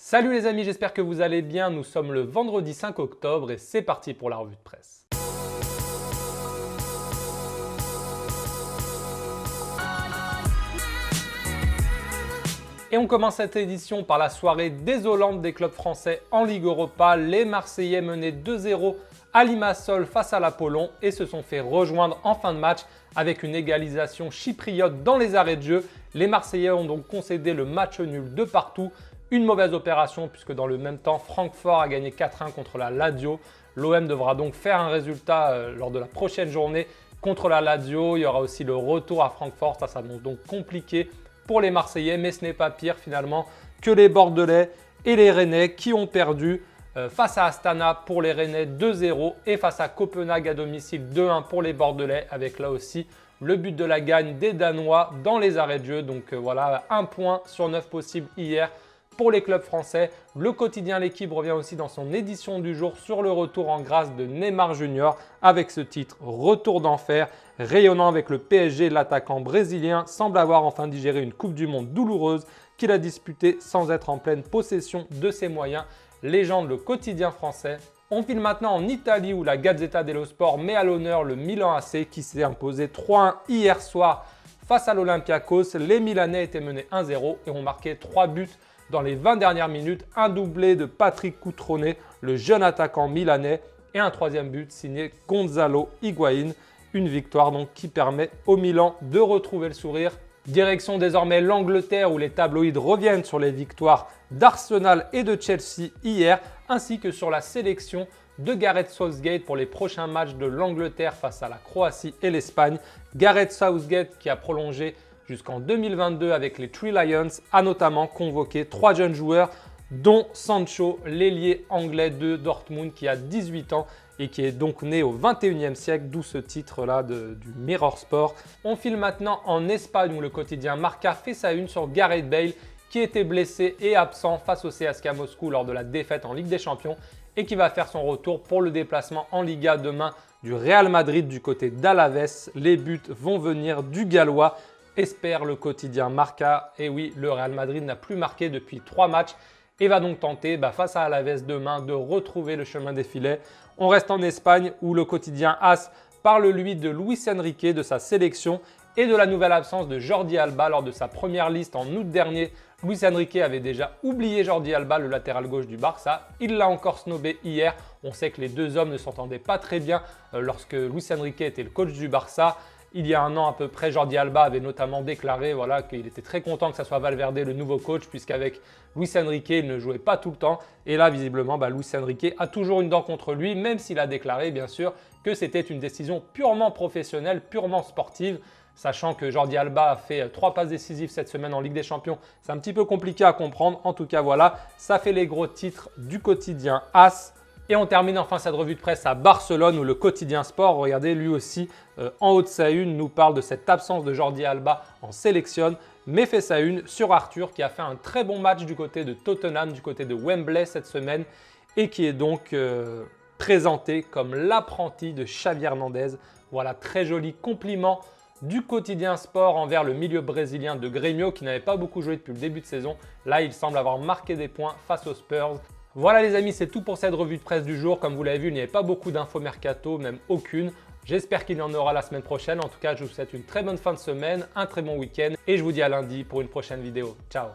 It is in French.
Salut les amis, j'espère que vous allez bien. Nous sommes le vendredi 5 octobre et c'est parti pour la revue de presse. Et on commence cette édition par la soirée désolante des clubs français en Ligue Europa. Les Marseillais menaient 2-0 à Limassol face à l'Apollon et se sont fait rejoindre en fin de match avec une égalisation chypriote dans les arrêts de jeu. Les Marseillais ont donc concédé le match nul de partout. Une mauvaise opération puisque dans le même temps, Francfort a gagné 4-1 contre la Lazio. L'OM devra donc faire un résultat lors de la prochaine journée contre la Lazio. Il y aura aussi le retour à Francfort. Ça s'annonce donc compliqué pour les Marseillais, mais ce n'est pas pire finalement que les Bordelais et les Rennais qui ont perdu face à Astana pour les Rennais 2-0 et face à Copenhague à domicile 2-1 pour les Bordelais avec là aussi le but de la gagne des Danois dans les arrêts de jeu. Donc voilà, 1 point sur 9 possibles hier pour les clubs français. Le quotidien L'Équipe revient aussi dans son édition du jour sur le retour en grâce de Neymar Junior avec ce titre « Retour d'enfer ». Rayonnant avec le PSG, l'attaquant brésilien semble avoir enfin digéré une Coupe du Monde douloureuse qu'il a disputée sans être en pleine possession de ses moyens. Légende le quotidien français. On file maintenant en Italie où la Gazzetta dello Sport met à l'honneur le Milan AC qui s'est imposé 3-1 hier soir face à l'Olympiakos. Les Milanais étaient menés 1-0 et ont marqué 3 buts dans les 20 dernières minutes. Un doublé de Patrick Cutrone, le jeune attaquant milanais, et un troisième but signé Gonzalo Higuaín. Une victoire donc qui permet au Milan de retrouver le sourire. Direction désormais l'Angleterre où les tabloïds reviennent sur les victoires d'Arsenal et de Chelsea hier, ainsi que sur la sélection de Gareth Southgate pour les prochains matchs de l'Angleterre face à la Croatie et l'Espagne. Gareth Southgate qui a prolongé jusqu'en 2022 avec les Three Lions a notamment convoqué 3 jeunes joueurs dont Sancho, l'ailier anglais de Dortmund qui a 18 ans et qui est donc né au 21e siècle, d'où ce titre-là du Mirror Sport. On file maintenant en Espagne où le quotidien Marca fait sa une sur Gareth Bale qui était blessé et absent face au CSKA Moscou lors de la défaite en Ligue des Champions et qui va faire son retour pour le déplacement en Liga demain du Real Madrid du côté d'Alaves. Les buts vont venir du Gallois, espère le quotidien Marca. Et oui, le Real Madrid n'a plus marqué depuis 3 matchs et va donc tenter face à Alaves demain de retrouver le chemin des filets. On reste en Espagne où le quotidien AS parle lui de Luis Enrique, de sa sélection et de la nouvelle absence de Jordi Alba lors de sa première liste en août dernier. Luis Enrique avait déjà oublié Jordi Alba, le latéral gauche du Barça. Il l'a encore snobé hier. On sait que les deux hommes ne s'entendaient pas très bien lorsque Luis Enrique était le coach du Barça. Il y a un an à peu près, Jordi Alba avait notamment déclaré qu'il était très content que ce soit Valverde le nouveau coach puisqu'avec Luis Enrique, il ne jouait pas tout le temps. Et là, visiblement, Luis Enrique a toujours une dent contre lui, même s'il a déclaré bien sûr que c'était une décision purement professionnelle, purement sportive. Sachant que Jordi Alba a fait 3 passes décisives cette semaine en Ligue des Champions, c'est un petit peu compliqué à comprendre. En tout cas, voilà, ça fait les gros titres du quotidien AS. Et on termine enfin cette revue de presse à Barcelone où le quotidien Sport, regardez, lui aussi, en haut de sa une, nous parle de cette absence de Jordi Alba en sélection, mais fait sa une sur Arthur qui a fait un très bon match du côté de Tottenham, du côté de Wembley cette semaine et qui est donc présenté comme l'apprenti de Xavi Hernandez. Voilà, très joli compliment du quotidien Sport envers le milieu brésilien de Grêmio qui n'avait pas beaucoup joué depuis le début de saison. Là, il semble avoir marqué des points face aux Spurs. Voilà les amis, c'est tout pour cette revue de presse du jour. Comme vous l'avez vu, il n'y avait pas beaucoup d'infos mercato, même aucune. J'espère qu'il y en aura la semaine prochaine. En tout cas, je vous souhaite une très bonne fin de semaine, un très bon week-end et je vous dis à lundi pour une prochaine vidéo. Ciao!